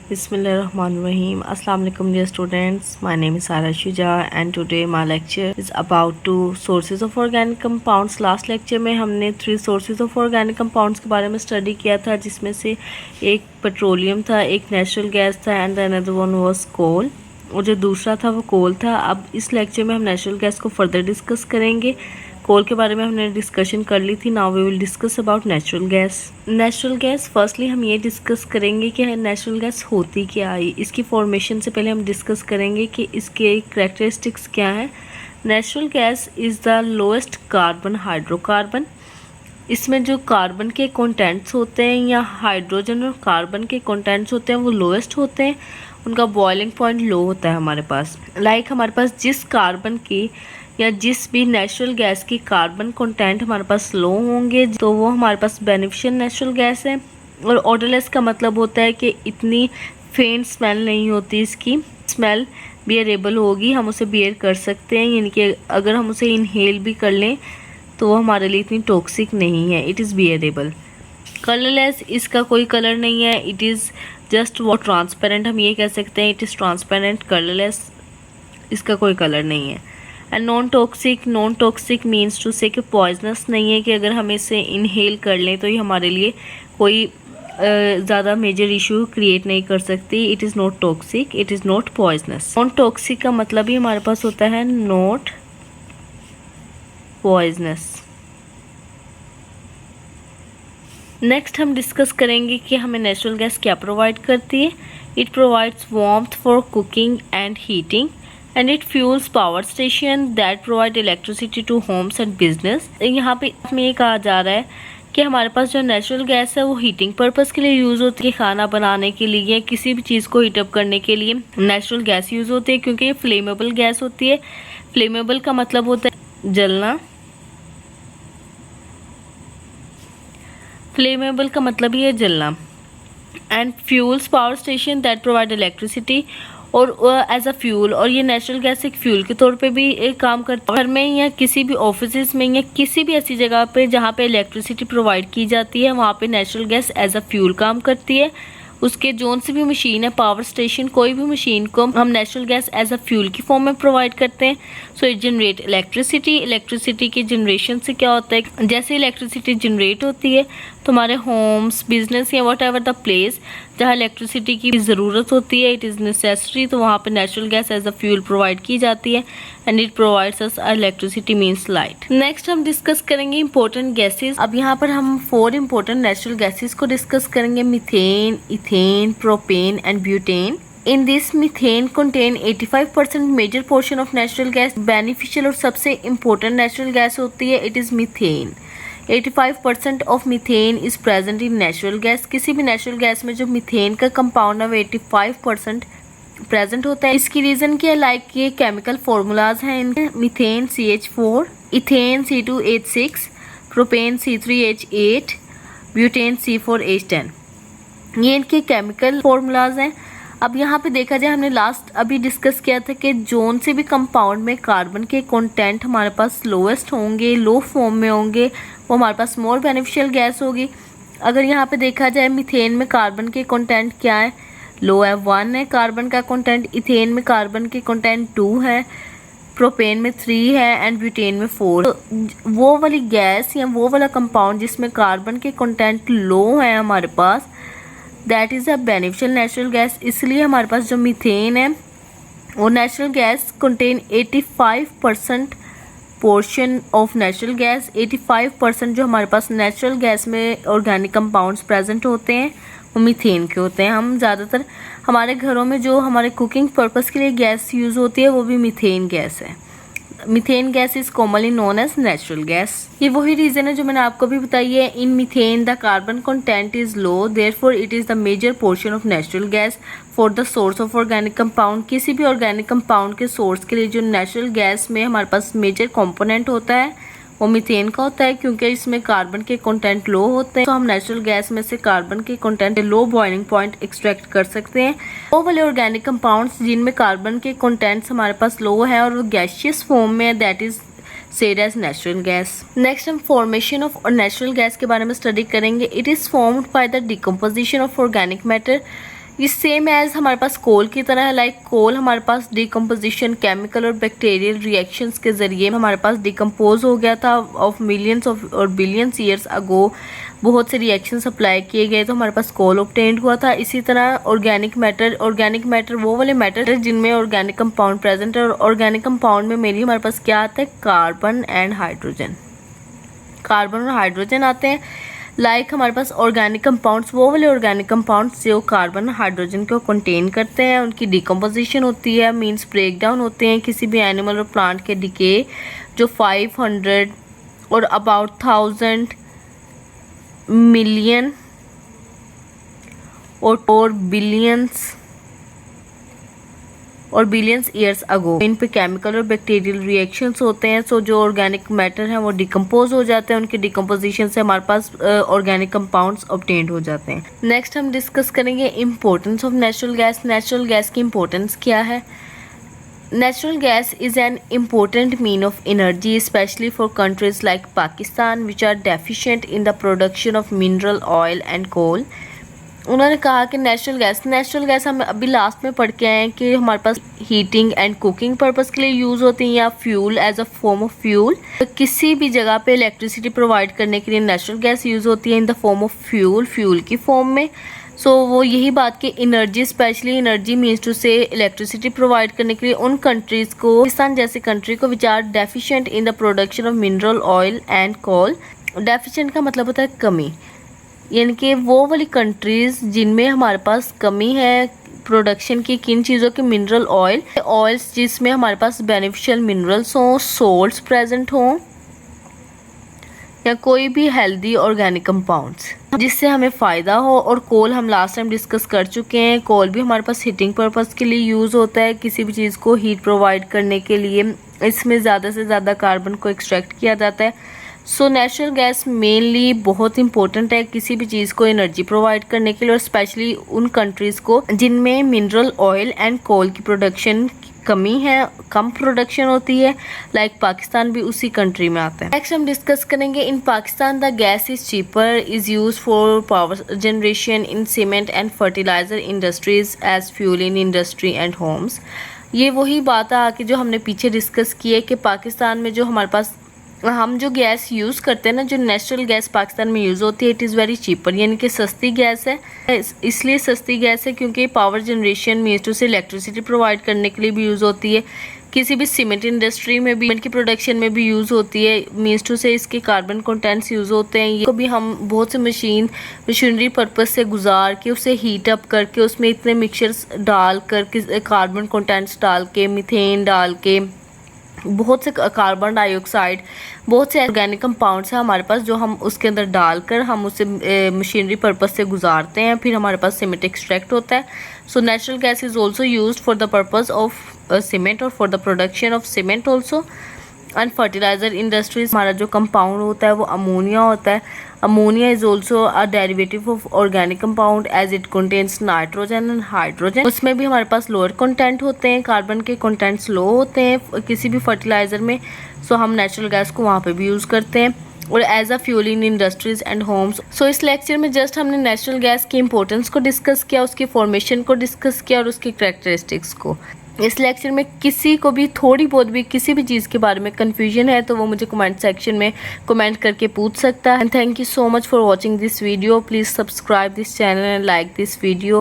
Bismillahirrahmanirrahim. Assalamu alaikum dear students. My name is Sara Shuja and today my lecture is about two sources of organic compounds. Last lecture में हमने 3 sources of organic compounds के बारे में study किया था, जिसमें से एक पेट्रोलियम था, एक नेचुरल गैस था एंड अनदर वन वाज कोल, और जो दूसरा था वो कोल था। अब इस लेक्चर में हम नेचुरल गैस को फर्दर डिस्कस करेंगे। कोल के बारे में हमने डिस्कशन कर ली थी। Now we will discuss about natural gas. Natural gas firstly हम ये डिस्कस करेंगे कि नेचुरल गैस होती क्या है। इसकी फॉर्मेशन से पहले हम डिस्कस करेंगे कि इसके करैक्टरिस्टिक्स क्या हैं। Natural gas is the lowest carbon hydrocarbon. इसमें जो कार्बन के कंटेंट्स होते हैं या हाइड्रोजन और कार्बन के कंटेंट्स होते हैं वो लोएस्ट होते हैं, उनका बॉइलिंग पॉइंट लो होता है हमारे पास। हमारे पास जिस कार्बन की या जिस भी नेचुरल गैस की कार्बन कंटेंट हमारे पास लो होंगे तो वो हमारे पास बेनिफिशियल नेचुरल गैस है। और ऑडरलेस का मतलब होता है कि इतनी फेंट स्मेल नहीं होती, इसकी स्मेल बियरेबल होगी, हम उसे बियर कर सकते हैं, यानी कि अगर हम उसे इनहेल भी कर लें तो वो हमारे लिए इतनी टॉक्सिक नहीं है, इट इज़ बियरेबल। कलरलेस, इसका कोई कलर नहीं है, इट इज़ जस्ट वो ट्रांसपेरेंट, हम ये कह सकते हैं इट इज़ ट्रांसपेरेंट, कलरलेस, इसका कोई कलर नहीं है। And non toxic means to say कि पॉइजनस नहीं है, कि अगर हम इसे इनहेल कर लें तो ये हमारे लिए कोई ज़्यादा मेजर इशू क्रिएट नहीं कर सकती। It is not toxic, it is not poisonous. Non toxic का मतलब ही हमारे पास होता है नॉट पॉइजनस। नेक्स्ट हम डिस्कस करेंगे कि हमें नेचुरल गैस क्या प्रोवाइड करती है। It provides warmth for cooking and heating and it fuels power station that provide electricity to homes and business। यहाँ पे इसमें ये कहा जा रहा है कि हमारे पास जो नेचुरल गैस है वो हीटिंग पर्पस के लिए यूज़ होती है, खाना बनाने के लिए या किसी भी चीज़ को हीटअप करने के लिए नेचुरल गैस यूज़ होती है, क्योंकि ये फ्लेमेबल गैस होती है। फ्लेमेबल का मतलब होता है जलना, फ्लेमेबल का मतलब ही है जलना। And fuels power station that provide electricity, और एज अ फ्यूल, और ये नेचुरल गैस एक फ्यूल के तौर पे भी काम करता है। घर में या किसी भी ऑफिस में या किसी भी ऐसी जगह पे जहाँ पे इलेक्ट्रिसिटी प्रोवाइड की जाती है वहाँ पे natural gas as a fuel काम करती है। उसके जोन से भी मशीन है, पावर स्टेशन, कोई भी मशीन को हम natural gas as a fuel की फॉर्म में प्रोवाइड करते हैं। So it generate electricity. Electricity की जनरेशन से क्या होता है, जैसे इलेक्ट्रिसिटी जनरेट होती है तो हमारे होम्स, बिजनेस या वट एवर द प्लेस जहाँ इलेक्ट्रिसिटी की ज़रूरत होती है, इट इज़ नेसेसरी, तो वहाँ पे natural gas as a fuel provide की जाती है and it provides us electricity means light. Next हम डिस्कस करेंगे इंपॉर्टेंट गैसेस। अब यहाँ पर हम 4 इंपॉर्टेंट नेचुरल गैसेस को डिस्कस करेंगे, methane, ethane, propane and butane. In this, methane contain 85% major portion of natural gas. Beneficial और सबसे इम्पोर्टेंट नेचुरल गैस होती है, it is methane. 85% of methane is present in natural gas. किसी भी natural gas में जो methane का compound है वो 85% प्रेजेंट होता है। इसकी रीज़न क्या है, लाइक ये केमिकल फार्मूलाज हैं इनके, methane CH4, ethane C2H6, propane C3H8, butane C4H10, ये इनके केमिकल फार्मूलाज हैं। अब यहाँ पे देखा जाए, हमने लास्ट अभी डिस्कस किया था कि जोन से भी कंपाउंड में कार्बन के कंटेंट हमारे पास लोएस्ट होंगे, लो फॉर्म में होंगे, वो हमारे पास मोर बेनिफिशियल गैस होगी। अगर यहाँ पे देखा जाए, मीथेन में कार्बन के कंटेंट क्या है, लो है, 1 है कार्बन का कंटेंट, इथेन में कार्बन के कंटेंट 2 है, प्रोपेन में 3 है एंड ब्यूटेन में 4। तो वो वाली गैस या वो वाला कंपाउंड जिसमें कार्बन के कंटेंट लो है हमारे पास, that is a beneficial natural gas. इसलिए हमारे पास जो मीथेन है वो natural gas contain 85% portion of natural gas. 85% जो हमारे पास नेचुरल गैस में ऑर्गेनिक कंपाउंड्स प्रेजेंट होते हैं वो मीथेन के होते हैं। हम ज़्यादातर हमारे घरों में जो हमारे कुकिंग पर्पस के लिए गैस यूज़ होती है वो भी मीथेन गैस है। Methane gas is commonly known as natural gas. ये वही रीजन है जो मैंने आपको भी बताई है। In methane the carbon content is low, therefore it is the major portion of natural gas for the source of organic compound. किसी भी ऑर्गेनिक कंपाउंड के सोर्स के लिए जो नेचुरल गैस में हमारे पास मेजर कंपोनेंट होता है वो मीथेन का होता है, क्योंकि इसमें कार्बन के कंटेंट लो होते हैं। तो हम नेचुरल गैस में से कार्बन के content low boiling point extract कर सकते हैं। वो वाले ऑर्गेनिक कंपाउंड्स जिनमें कार्बन के कंटेंट्स हमारे पास लो है और वो गैसियस फॉर्म में है, that is said as natural gas। Next हम फॉर्मेशन ऑफ नेचुरल गैस के बारे में स्टडी करेंगे। It is formed by the decomposition of organic matter. ये सेम एज हमारे पास कोल की तरह है। लाइक कोल हमारे पास डिकम्पोजिशन केमिकल और बैक्टीरियल रिएक्शंस के ज़रिए हमारे पास डिकम्पोज हो गया था ऑफ मिलियंस ऑफ और बिलियंस ईयर्स अगो। बहुत से रिएक्शंस अप्लाई किए गए तो हमारे पास कोल ऑब्टेन्ड हुआ था। इसी तरह ऑर्गेनिक मैटर वो वाले मैटर है जिनमें ऑर्गेनिक कंपाउंड प्रेजेंट है, और ऑर्गेनिक कंपाउंड में मेनली हमारे पास क्या आता है, कार्बन एंड हाइड्रोजन। कार्बन और हाइड्रोजन आते हैं। लाइक हमारे पास ऑर्गेनिक कंपाउंड्स वो वाले ऑर्गेनिक कंपाउंड्स जो कार्बन हाइड्रोजन को कंटेन करते हैं, उनकी डिकम्पोजिशन होती है, मींस ब्रेक डाउन होते हैं किसी भी एनिमल और प्लांट के डिके, जो 500 और अबाउट 1000 मिलियन और बिलियंस ईयर्स अगो। इन पे केमिकल और बैक्टीरियल रिएक्शंस होते हैं। सो जो ऑर्गेनिक मैटर है वो डिकम्पोज हो जाते हैं, उनकी डिकम्पोजिशन से हमारे पास ऑर्गेनिक कंपाउंड्स ऑब्टेन्ड हो जाते हैं। नेक्स्ट हम डिस्कस करेंगे importance of natural gas. Natural gas की इम्पोर्टेंस क्या है? Natural gas is an important mean of energy, especially for countries like Pakistan, which are deficient in the production of mineral oil and coal. उन्होंने कहा कि natural gas हम अभी last में पढ़ के आए हैं कि हमारे पास हीटिंग एंड कुकिंग पर्पस के लिए यूज़ होती हैं, या fuel as a form of fuel. तो किसी भी जगह पे इलेक्ट्रिसिटी प्रोवाइड करने के लिए नेचुरल गैस यूज़ होती है in the form of fuel की फॉर्म में। सो वो यही बात कि energy, specially energy means to say electricity provide करने के लिए उन कंट्रीज़ को, पाकिस्तान जैसे कंट्री को, which are deficient in the production of mineral oil and coal. Deficient का मतलब होता है कमी, यानी कि वो वाली कंट्रीज़ जिनमें हमारे पास कमी है प्रोडक्शन की, किन चीज़ों के, मिनरल ऑयल्स जिसमें हमारे पास बेनिफिशियल मिनरल्स हों, सोल्ट्स प्रेजेंट हों, या कोई भी हेल्दी ऑर्गेनिक कंपाउंड्स जिससे हमें फ़ायदा हो। और कोल हम लास्ट टाइम डिस्कस कर चुके हैं। कोल भी हमारे पास हीटिंग पर्पस के लिए यूज़ होता है, किसी भी चीज़ को हीट प्रोवाइड करने के लिए इसमें ज़्यादा से ज़्यादा कार्बन को एक्सट्रैक्ट किया जाता है। सो नेचुरल गैस मेनली बहुत इंपॉर्टेंट है किसी भी चीज़ को एनर्जी प्रोवाइड करने के लिए, और स्पेशली उन कंट्रीज़ को जिनमें मिनरल ऑयल एंड कोल की प्रोडक्शन कमी है, कम प्रोडक्शन होती है। लाइक पाकिस्तान भी उसी कंट्री में आता है। नेक्स्ट हम डिस्कस करेंगे in Pakistan the gas is cheaper, is use for power generation in cement and fertilizer industries, as fuel in industry and homes. ये वही बात है कि जो हमने पीछे डिस्कस की है कि पाकिस्तान में जो हमारे पास हम जो गैस यूज़ करते हैं ना, जो नेचुरल गैस पाकिस्तान में यूज़ होती है, इट इज़ वेरी चीपर, यानी कि सस्ती गैस है। इसलिए सस्ती गैस है क्योंकि power generation means to say electricity provide करने के लिए भी यूज़ होती है, किसी भी सीमेंट इंडस्ट्री में भी, सीमेंट की प्रोडक्शन में भी यूज़ होती है, मीन्स टू से इसके कार्बन कंटेंट्स यूज़ होते हैं। ये को भी हम बहुत से मशीनरी पर्पस से गुजार के उसे हीट अप करके उसमें इतने मिक्सचर्स डाल कर, कार्बन कंटेंट्स डाल के, मीथेन डाल के, बहुत से कार्बन डाइऑक्साइड, बहुत से ऑर्गेनिक कंपाउंड्स हैं हमारे पास जो हम उसके अंदर डालकर हम उसे मशीनरी पर्पस से गुजारते हैं, फिर हमारे पास सीमेंट एक्सट्रैक्ट होता है। So natural gas is also used for the purpose of cement और for the production of cement also. And fertilizer industries, हमारा जो कंपाउंड होता है वो अमोनिया होता है। Ammonia is also a derivative of organic compound as it contains nitrogen and hydrogen. उसमें भी हमारे पास लोअर कंटेंट होते हैं, कार्बन के कंटेंट्स लो होते हैं किसी भी फर्टिलाइज़र में। सो हम नेचुरल गैस को वहाँ पे भी यूज़ करते हैं, और as a fuel in industries and homes. So इस लेक्चर में जस्ट हमने नेचुरल गैस की इंपॉर्टेंस को डिस्कस किया, उसकी फॉर्मेशन को डिस्कस किया और उसकी कैरेक्टरिस्टिक्स को। इस लेक्चर में किसी को भी थोड़ी बहुत भी किसी भी चीज़ के बारे में कन्फ्यूजन है तो वो मुझे कमेंट सेक्शन में कमेंट करके पूछ सकता है। And thank you so much for watching this video. Please subscribe this channel and like this video.